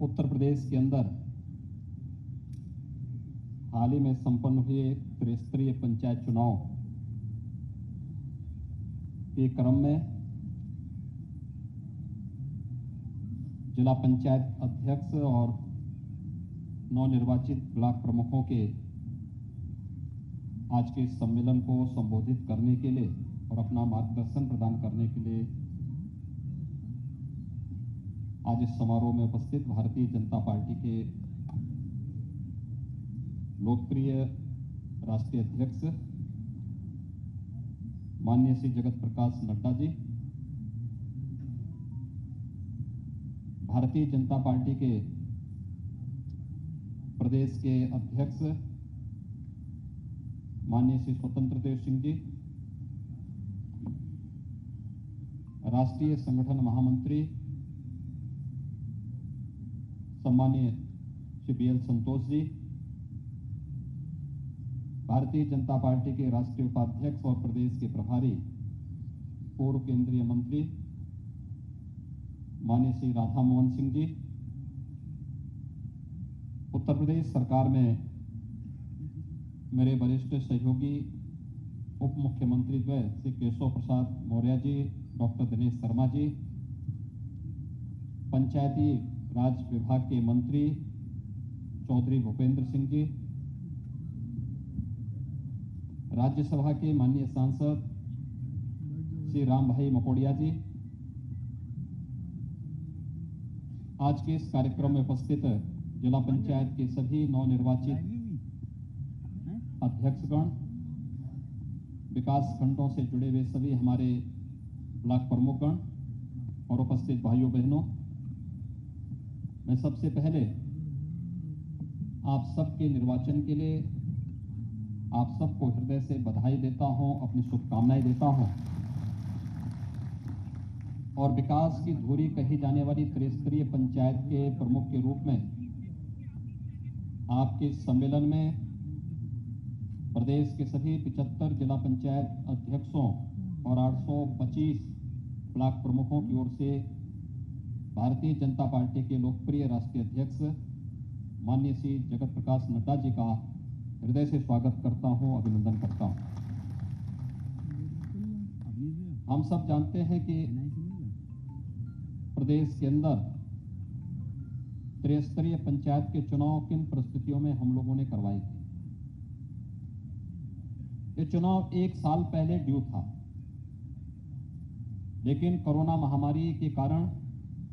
उत्तर प्रदेश के अंदर हाल ही में संपन्न हुए त्रिस्तरीय पंचायत चुनाव के क्रम में जिला पंचायत अध्यक्ष और नवनिर्वाचित ब्लॉक प्रमुखों के आज के इस सम्मेलन को संबोधित करने के लिए और अपना मार्गदर्शन प्रदान करने के लिए आज इस समारोह में उपस्थित भारतीय जनता पार्टी के लोकप्रिय राष्ट्रीय अध्यक्ष माननीय श्री जगत प्रकाश नड्डा जी, भारतीय जनता पार्टी के प्रदेश के अध्यक्ष माननीय श्री स्वतंत्र देव सिंह जी, राष्ट्रीय संगठन महामंत्री सम्मानीय श्री BL संतोष जी, भारतीय जनता पार्टी के राष्ट्रीय उपाध्यक्ष और प्रदेश के प्रभारी पूर्व केंद्रीय मंत्री माननीय श्री राधा मोहन सिंह जी, उत्तर प्रदेश सरकार में मेरे वरिष्ठ सहयोगी उप मुख्यमंत्री द्वय श्री केशव प्रसाद मौर्य जी, डॉक्टर दिनेश शर्मा जी, पंचायती राज विभाग के मंत्री चौधरी भूपेंद्र सिंह जी, राज्यसभा के माननीय सांसद श्री राम भाई मकोड़िया जी, आज के इस कार्यक्रम में उपस्थित जिला पंचायत के सभी नवनिर्वाचित अध्यक्षगण, विकास खंडों से जुड़े हुए सभी हमारे ब्लॉक प्रमुखगण और उपस्थित भाइयों बहनों, मैं सबसे पहले आप सबके निर्वाचन के लिए आप सबको हृदय से बधाई देता हूं, अपनी शुभकामनाएं देता हूं और विकास की धुरी कही जाने वाली त्रिस्तरीय पंचायत के प्रमुख के रूप में आपके सम्मेलन में प्रदेश के सभी 75 जिला पंचायत अध्यक्षों और 825 ब्लॉक प्रमुखों की ओर से भारतीय जनता पार्टी के लोकप्रिय राष्ट्रीय अध्यक्ष माननीय श्री जगत प्रकाश नड्डा जी का हृदय से स्वागत करता हूं, अभिनंदन करता हूं। हम सब जानते हैं कि प्रदेश के अंदर त्रिस्तरीय पंचायत के चुनाव किन परिस्थितियों में हम लोगों ने करवाए थे। ये चुनाव 1 साल पहले ड्यू था, लेकिन कोरोना महामारी के कारण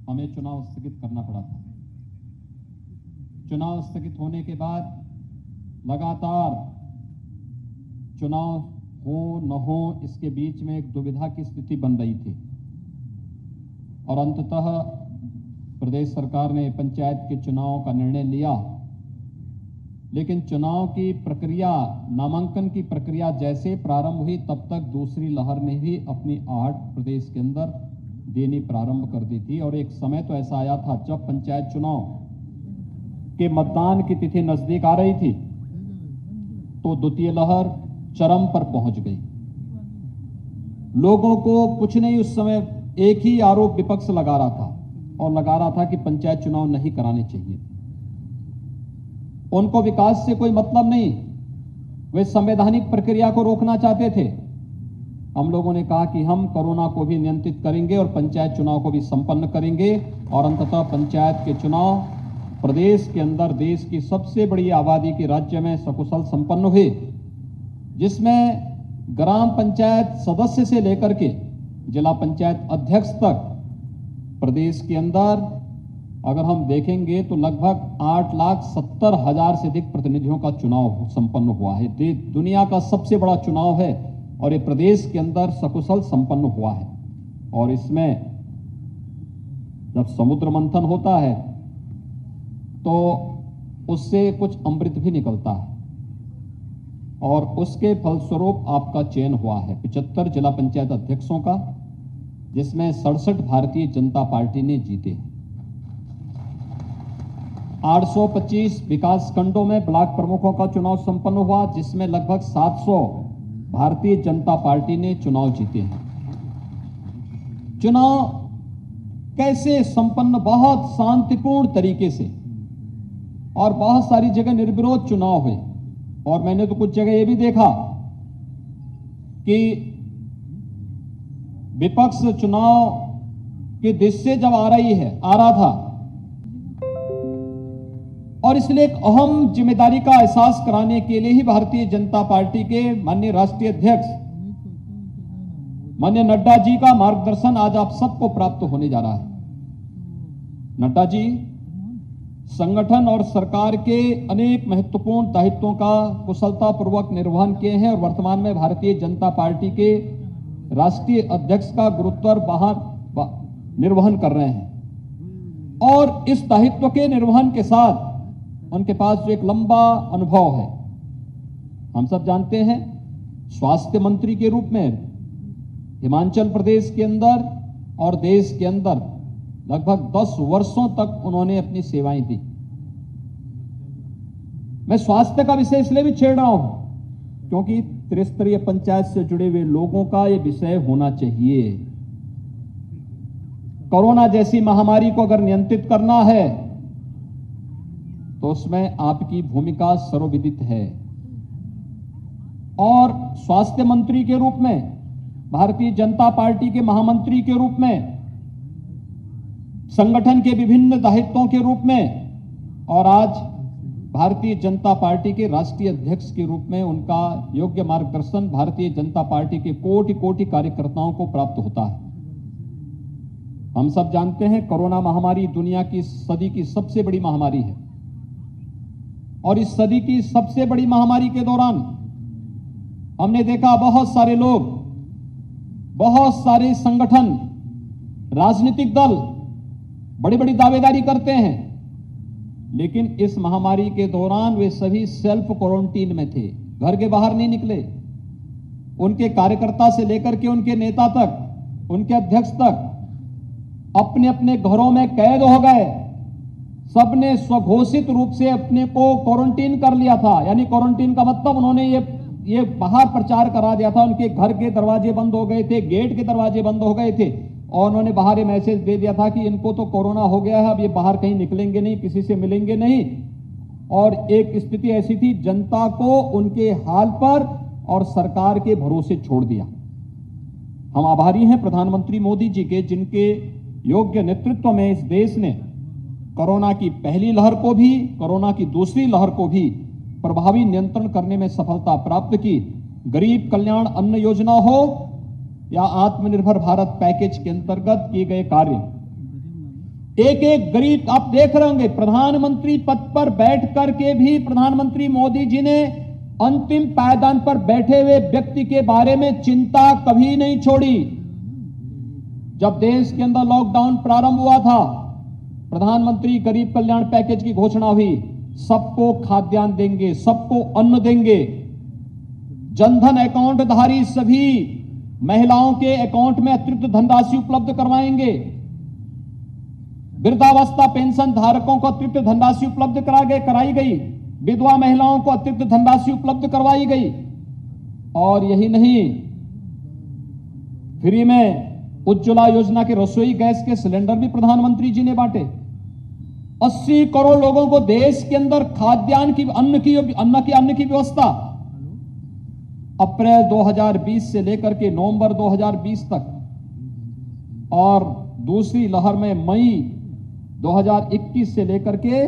हमें चुनाव स्थगित करना पड़ा था। चुनाव स्थगित होने के बाद लगातार चुनाव हो न हो इसके बीच में एक दुविधा की स्थिति बन रही थी और अंततः प्रदेश सरकार ने पंचायत के चुनाव का निर्णय लिया, लेकिन चुनाव की प्रक्रिया, नामांकन की प्रक्रिया जैसे प्रारंभ हुई तब तक दूसरी लहर ने भी अपनी आहट प्रदेश के अंदर देनी प्रारंभ कर दी थी और एक समय तो ऐसा आया था जब पंचायत चुनाव के मतदान की तिथि नजदीक आ रही थी तो द्वितीय लहर चरम पर पहुंच गई। लोगों को कुछ नहीं, उस समय एक ही आरोप विपक्ष लगा रहा था कि पंचायत चुनाव नहीं कराने चाहिए। उनको विकास से कोई मतलब नहीं, वे संवैधानिक प्रक्रिया को रोकना चाहते थे। हम लोगों ने कहा कि हम कोरोना को भी नियंत्रित करेंगे और पंचायत चुनाव को भी संपन्न करेंगे और अंततः पंचायत के चुनाव प्रदेश के अंदर देश की सबसे बड़ी आबादी के राज्य में सकुशल संपन्न हुए, जिसमें ग्राम पंचायत सदस्य से लेकर के जिला पंचायत अध्यक्ष तक प्रदेश के अंदर अगर हम देखेंगे तो लगभग 8,70,000 से अधिक प्रतिनिधियों का चुनाव संपन्न हुआ है। दुनिया का सबसे बड़ा चुनाव है और ये प्रदेश के अंदर सकुशल संपन्न हुआ है। और इसमें जब समुद्र मंथन होता है तो उससे कुछ अमृत भी निकलता है और उसके फलस्वरूप आपका चयन हुआ है 75 जिला पंचायत अध्यक्षों का, जिसमें 67 भारतीय जनता पार्टी ने जीते हैं। 825 विकास खंडों में ब्लॉक प्रमुखों का चुनाव संपन्न हुआ, जिसमें लगभग 700 भारतीय जनता पार्टी ने चुनाव जीते हैं। चुनाव कैसे संपन्न, बहुत शांतिपूर्ण तरीके से और बहुत सारी जगह निर्विरोध चुनाव हुए। और मैंने तो कुछ जगह ये भी देखा कि विपक्ष चुनाव के दृश्य जब आ रहा था, और इसलिए एक अहम जिम्मेदारी का एहसास कराने के लिए ही भारतीय जनता पार्टी के माननीय राष्ट्रीय अध्यक्ष माननीय नड्डा जी का मार्गदर्शन आज आप सबको प्राप्त होने जा रहा है। नड्डा जी संगठन और सरकार के अनेक महत्वपूर्ण दायित्वों का कुशलतापूर्वक निर्वहन किए हैं और वर्तमान में भारतीय जनता पार्टी के राष्ट्रीय अध्यक्ष का गुरुत्वर निर्वहन कर रहे हैं। और इस दायित्व के निर्वहन के साथ उनके पास जो एक लंबा अनुभव है, हम सब जानते हैं, स्वास्थ्य मंत्री के रूप में हिमाचल प्रदेश के अंदर और देश के अंदर लगभग 10 वर्षों तक उन्होंने अपनी सेवाएं दी। मैं स्वास्थ्य का विषय इसलिए भी छेड़ रहा हूं क्योंकि त्रिस्तरीय पंचायत से जुड़े हुए लोगों का यह विषय होना चाहिए। कोरोना जैसी महामारी को अगर नियंत्रित करना है तो उसमें आपकी भूमिका सर्वविदित है। और स्वास्थ्य मंत्री के रूप में, भारतीय जनता पार्टी के महामंत्री के रूप में, संगठन के विभिन्न दायित्वों के रूप में और आज भारतीय जनता पार्टी के राष्ट्रीय अध्यक्ष के रूप में उनका योग्य मार्गदर्शन भारतीय जनता पार्टी के कोटि कोटि कार्यकर्ताओं को प्राप्त होता है। हम सब जानते हैं कोरोना महामारी दुनिया की सदी की सबसे बड़ी महामारी है और इस सदी की सबसे बड़ी महामारी के दौरान हमने देखा बहुत सारे लोग, बहुत सारे संगठन, राजनीतिक दल बड़ी बड़ी दावेदारी करते हैं, लेकिन इस महामारी के दौरान वे सभी सेल्फ क्वारंटीन में थे, घर के बाहर नहीं निकले। उनके कार्यकर्ता से लेकर के उनके नेता तक, उनके अध्यक्ष तक अपने अपने घरों में कैद हो गए। सबने स्वघोषित रूप से अपने को क्वारंटीन कर लिया था, यानी क्वारंटीन का मतलब उन्होंने ये बाहर प्रचार करा दिया था। उनके घर के दरवाजे बंद हो गए थे, गेट के दरवाजे बंद हो गए थे और उन्होंने बाहर ये मैसेज दे दिया था कि इनको तो कोरोना हो गया है, अब ये बाहर कहीं निकलेंगे नहीं, किसी से मिलेंगे नहीं। और एक स्थिति ऐसी थी, जनता को उनके हाल पर और सरकार के भरोसे छोड़ दिया। हम आभारी हैं प्रधानमंत्री मोदी जी के, जिनके योग्य नेतृत्व में इस देश ने कोरोना की पहली लहर को भी, कोरोना की दूसरी लहर को भी प्रभावी नियंत्रण करने में सफलता प्राप्त की। गरीब कल्याण अन्न योजना हो या आत्मनिर्भर भारत पैकेज के अंतर्गत किए गए कार्य, एक एक गरीब, आप देख रहे होंगे प्रधानमंत्री पद पर बैठ करके भी प्रधानमंत्री मोदी जी ने अंतिम पायदान पर बैठे हुए व्यक्ति के बारे में चिंता कभी नहीं छोड़ी। जब देश के अंदर लॉकडाउन प्रारंभ हुआ था, प्रधानमंत्री गरीब कल्याण पैकेज की घोषणा हुई, सबको खाद्यान्न देंगे, सबको अन्न देंगे, जनधन अकाउंट धारी सभी महिलाओं के अकाउंट में अतिरिक्त धनराशि उपलब्ध करवाएंगे, वृद्धावस्था पेंशन धारकों को अतिरिक्त धनराशि उपलब्ध कराई गई, विधवा महिलाओं को अतिरिक्त धनराशि उपलब्ध करवाई गई। और यही नहीं, फ्री में उज्ज्वला योजना के रसोई गैस के सिलेंडर भी प्रधानमंत्री जी ने बांटे। 80 करोड़ लोगों को देश के अंदर खाद्यान्न की, अन्न की व्यवस्था अप्रैल 2020 से लेकर के नवंबर 2020 तक और दूसरी लहर में मई 2021 से लेकर के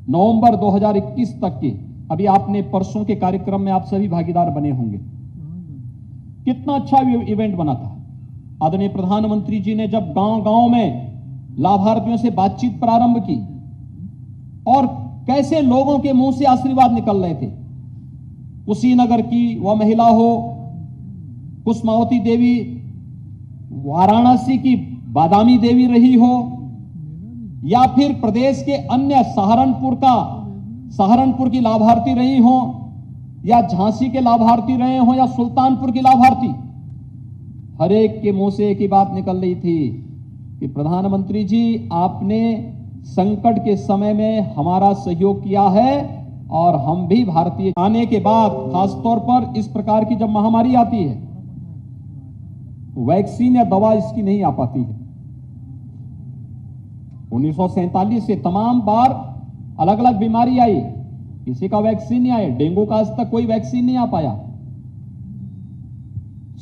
नवंबर 2021 तक की, अभी आपने परसों के कार्यक्रम में आप सभी भागीदार बने होंगे, कितना अच्छा इवेंट बना था। आदरणीय प्रधानमंत्री जी ने जब गांव-गांव में लाभार्थियों से बातचीत प्रारंभ की और कैसे लोगों के मुंह से आशीर्वाद निकल रहे थे। कुशीनगर की वह महिला हो, कुसमावती देवी, वाराणसी की बादामी देवी रही हो, या फिर प्रदेश के अन्य सहारनपुर की लाभार्थी रही हो, या झांसी के लाभार्थी रहे हो, या सुल्तानपुर की लाभार्थी, हर एक के मुंह से एक ही बात निकल रही थी कि प्रधानमंत्री जी, आपने संकट के समय में हमारा सहयोग किया है और हम भी भारतीय आने के बाद, खासतौर पर इस प्रकार की जब महामारी आती है, वैक्सीन या दवा इसकी नहीं आ पाती है। 1947 से तमाम बार अलग अलग बीमारी आई, किसी का वैक्सीन नहीं आया। डेंगू का आज तक कोई वैक्सीन नहीं आ पाया।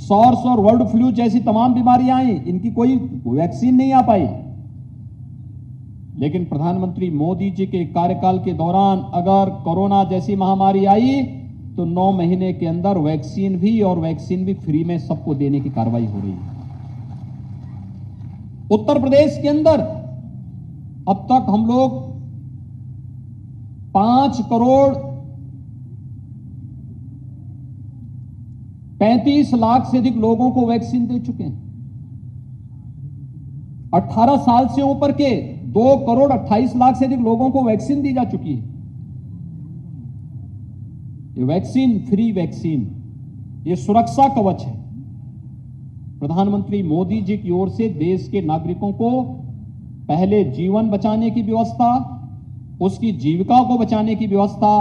सॉर्स और वर्ल्ड फ्लू जैसी तमाम बीमारियां आई, इनकी कोई वैक्सीन नहीं आ पाई। लेकिन प्रधानमंत्री मोदी जी के कार्यकाल के दौरान अगर कोरोना जैसी महामारी आई तो 9 महीने के अंदर वैक्सीन भी फ्री में सबको देने की कार्रवाई हो रही है। उत्तर प्रदेश के अंदर अब तक हम लोग 5 करोड़ 35 लाख से अधिक लोगों को वैक्सीन दे चुके हैं। 18 साल से ऊपर के 2 करोड़ 28 लाख से अधिक लोगों को वैक्सीन दी जा चुकी है। ये वैक्सीन फ्री वैक्सीन, ये सुरक्षा कवच है। प्रधानमंत्री मोदी जी की ओर से देश के नागरिकों को पहले जीवन बचाने की व्यवस्था, उसकी जीविका को बचाने की व्यवस्था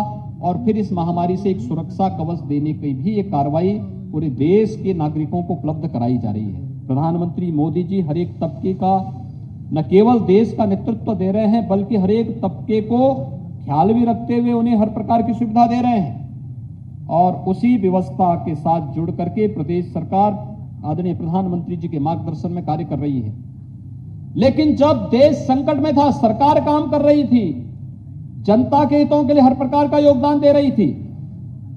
और फिर इस महामारी से एक सुरक्षा कवच देने की भी एक कार्रवाई पूरे देश के नागरिकों को उपलब्ध कराई जा रही है। प्रधानमंत्री मोदी जी हर एक तबके का न केवल देश का नेतृत्व दे रहे हैं, बल्कि हर एक तबके को ख्याल भी रखते हुए उन्हें हर प्रकार की सुविधा दे रहे हैं। और उसी व्यवस्था के साथ जुड़ करके प्रदेश सरकार आदरणीय प्रधानमंत्री जी के मार्गदर्शन में कार्य कर रही है। लेकिन जब देश संकट में था, सरकार काम कर रही थी, जनता के हितों के लिए हर प्रकार का योगदान दे रही थी,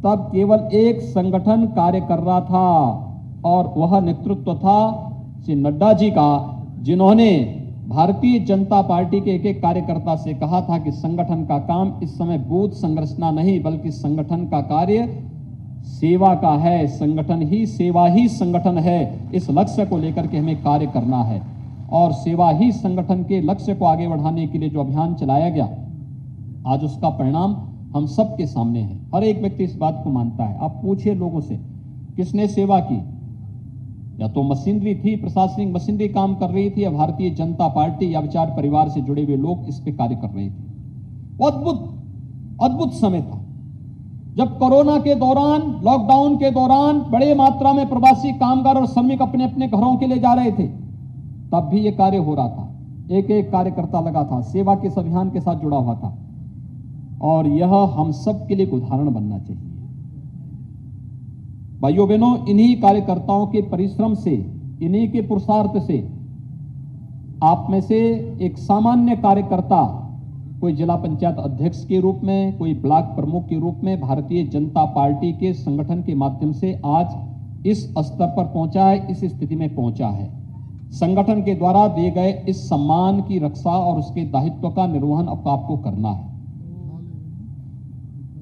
तब केवल एक संगठन कार्य कर रहा था और वह नेतृत्व था श्री नड्डा जी का, जिन्होंने भारतीय जनता पार्टी के एक एक कार्यकर्ता से कहा था कि संगठन का काम इस समय बूथ संरचना नहीं, बल्कि संगठन का कार्य सेवा का है। संगठन ही सेवा ही संगठन है। इस लक्ष्य को लेकर के हमें कार्य करना है और सेवा ही संगठन के लक्ष्य को आगे बढ़ाने के लिए जो अभियान चलाया गया, आज उसका परिणाम हम सबके सामने है। हर एक व्यक्ति इस बात को मानता है। आप पूछिए लोगों से, किसने सेवा की? या तो मशीनरी थी, प्रशासनिक मशीनरी काम कर रही थी, या भारतीय जनता पार्टी या विचार परिवार से जुड़े हुए लोग इस पे कार्य कर रहे थे। अद्भुत समय था जब कोरोना के दौरान, लॉकडाउन के दौरान बड़े मात्रा में प्रवासी कामगार और श्रमिक अपने अपने घरों के लिए जा रहे थे, तब भी यह कार्य हो रहा था। एक एक कार्यकर्ता लगा था, सेवा के इस अभियान के साथ जुड़ा हुआ था और यह हम सब के लिए एक उदाहरण बनना चाहिए। भाइयों बहनों, इन्हीं कार्यकर्ताओं के परिश्रम से, इन्हीं के पुरुषार्थ से आप में से एक सामान्य कार्यकर्ता, कोई जिला पंचायत अध्यक्ष के रूप में, कोई ब्लॉक प्रमुख के रूप में भारतीय जनता पार्टी के संगठन के माध्यम से आज इस स्तर पर पहुंचा है, इस स्थिति में पहुंचा है। संगठन के द्वारा दिए गए इस सम्मान की रक्षा और उसके दायित्व का निर्वहन अब आपको करना है।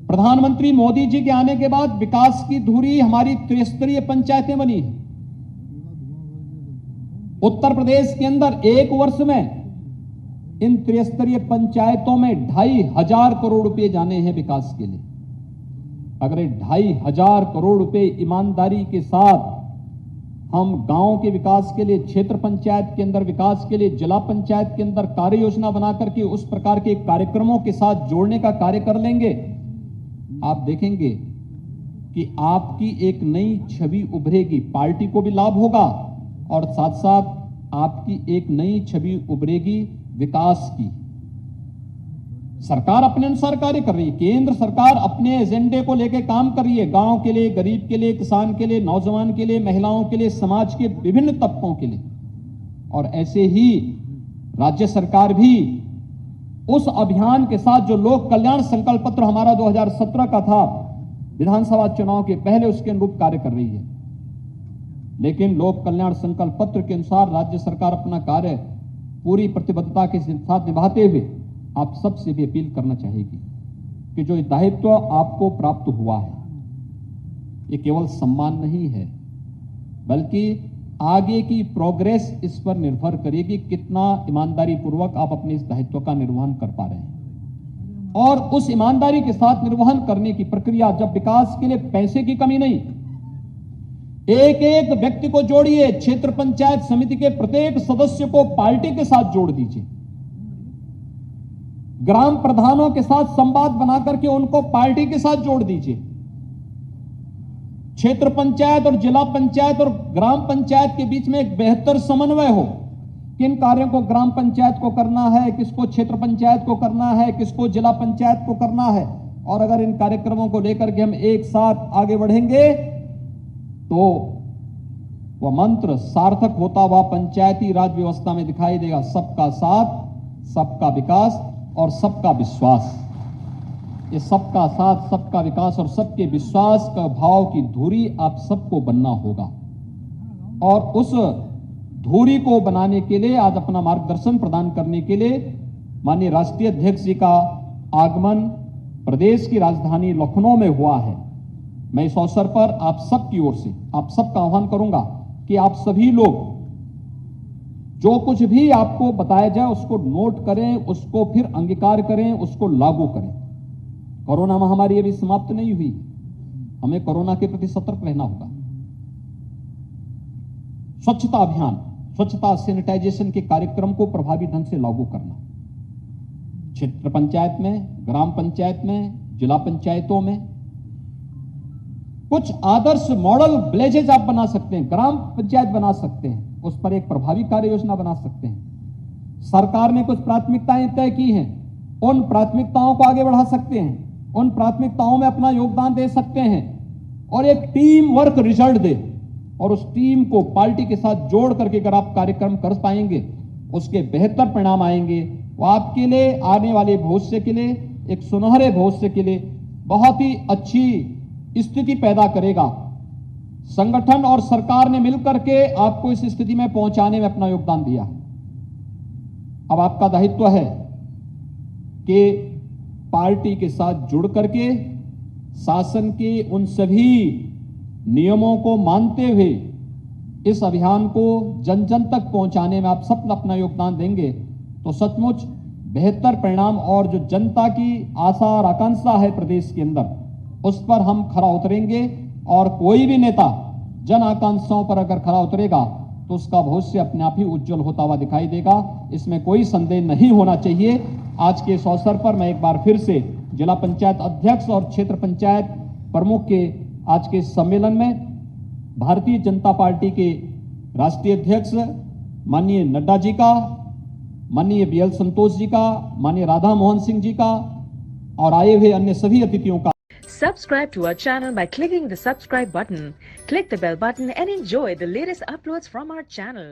प्रधानमंत्री मोदी जी के आने के बाद विकास की धुरी हमारी त्रिस्तरीय पंचायतें बनी है। उत्तर प्रदेश के अंदर एक वर्ष में इन त्रिस्तरीय पंचायतों में 2,500 करोड़ रुपए जाने हैं विकास के लिए। अगर 2,500 करोड़ रुपए ईमानदारी के साथ हम गांव के विकास के लिए, क्षेत्र पंचायत के अंदर विकास के लिए, जिला पंचायत के अंदर कार्य योजना बनाकर के उस प्रकार के कार्यक्रमों के साथ जोड़ने का कार्य कर लेंगे, आप देखेंगे कि आपकी एक नई छवि उभरेगी। पार्टी को भी लाभ होगा और साथ साथ आपकी एक नई छवि उभरेगी विकास की। सरकार अपने अनुसार कार्य कर रही है। केंद्र सरकार अपने एजेंडे को लेकर काम कर रही है, गांव के लिए, गरीब के लिए, किसान के लिए, नौजवान के लिए, महिलाओं के लिए, समाज के विभिन्न तबकों के लिए। और ऐसे ही राज्य सरकार भी उस अभियान के साथ, जो लोक कल्याण संकल्प पत्र हमारा 2017 का था, विधानसभा चुनाव के पहले, उसके अनुरूप कार्य कर रही है। लेकिन लोक कल्याण संकल्प पत्र के अनुसार राज्य सरकार अपना कार्य पूरी प्रतिबद्धता के साथ निभाते हुए आप सबसे भी अपील करना चाहेगी कि जो दायित्व आपको प्राप्त हुआ है, ये केवल सम्मान नहीं है, बल्कि आगे की प्रोग्रेस इस पर निर्भर करेगी कितना ईमानदारी पूर्वक आप अपने इस दायित्व का निर्वहन कर पा रहे हैं। और उस ईमानदारी के साथ निर्वहन करने की प्रक्रिया, जब विकास के लिए पैसे की कमी नहीं, एक एक व्यक्ति को जोड़िए, क्षेत्र पंचायत समिति के प्रत्येक सदस्य को पार्टी के साथ जोड़ दीजिए, ग्राम प्रधानों के साथ संवाद बनाकर के उनको पार्टी के साथ जोड़ दीजिए, क्षेत्र पंचायत और जिला पंचायत और ग्राम पंचायत के बीच में एक बेहतर समन्वय हो। किन कार्यों को ग्राम पंचायत को करना है, किसको क्षेत्र पंचायत को करना है, किसको जिला पंचायत को करना है। और अगर इन कार्यक्रमों को लेकर के हम एक साथ आगे बढ़ेंगे तो वह मंत्र सार्थक होता हुआ पंचायती राज व्यवस्था में दिखाई देगा। सबका साथ, सबका विकास और सबका विश्वास। ये सबका साथ, सबका विकास और सबके विश्वास का भाव की धुरी आप सबको बनना होगा। और उस धुरी को बनाने के लिए आज अपना मार्गदर्शन प्रदान करने के लिए माननीय राष्ट्रीय अध्यक्ष जी का आगमन प्रदेश की राजधानी लखनऊ में हुआ है। मैं इस अवसर पर आप सबकी ओर से आप सबका आह्वान करूंगा कि आप सभी लोग जो कुछ भी आपको बताया जाए उसको नोट करें, उसको फिर अंगीकार करें, उसको लागू करें। कोरोना महामारी अभी समाप्त नहीं हुई, हमें कोरोना के प्रति सतर्क रहना होगा। स्वच्छता अभियान, स्वच्छता सैनिटाइजेशन के कार्यक्रम को प्रभावी ढंग से लागू करना, क्षेत्र पंचायत में, ग्राम पंचायत में, जिला पंचायतों में कुछ आदर्श मॉडल विलेजेज आप बना सकते हैं, ग्राम पंचायत बना सकते हैं, उस पर एक प्रभावी कार्य योजना बना सकते हैं। सरकार ने कुछ प्राथमिकताएं तय की हैं, उन प्राथमिकताओं को आगे बढ़ा सकते हैं, उन प्राथमिकताओं में अपना योगदान दे सकते हैं और एक टीम वर्क रिजल्ट दे। और उस टीम को पार्टी के साथ जोड़ करके अगर आप कार्यक्रम कर पाएंगे उसके बेहतर परिणाम आएंगे। वो आपके लिए आने वाले भविष्य के लिए, एक सुनहरे भविष्य के लिए बहुत ही अच्छी स्थिति पैदा करेगा। संगठन और सरकार ने मिलकर के आपको इस स्थिति में पहुंचाने में अपना योगदान दिया। अब आपका दायित्व है कि पार्टी के साथ जुड़ करके शासन के उन सभी नियमों को मानते हुए इस अभियान को जन जन तक पहुंचाने में आप सब अपना योगदान देंगे तो सचमुच बेहतर परिणाम और जो जनता की आशा और आकांक्षा है प्रदेश के अंदर उस पर हम खरा उतरेंगे। और कोई भी नेता जन आकांक्षाओं पर अगर खरा उतरेगा तो उसका भविष्य अपने आप ही उज्जवल होता हुआ दिखाई देगा, इसमें कोई संदेह नहीं होना चाहिए। आज के इस अवसर पर मैं एक बार फिर से जिला पंचायत अध्यक्ष और क्षेत्र पंचायत प्रमुख के आज के सम्मेलन में भारतीय जनता पार्टी के राष्ट्रीय अध्यक्ष माननीय नड्डा जी का, माननीय बीएल संतोष जी का, माननीय राधा मोहन सिंह जी का और आए हुए अन्य सभी अतिथियों का। Subscribe to our channel by clicking the subscribe button. Click the bell button and enjoy the latest uploads from our channel.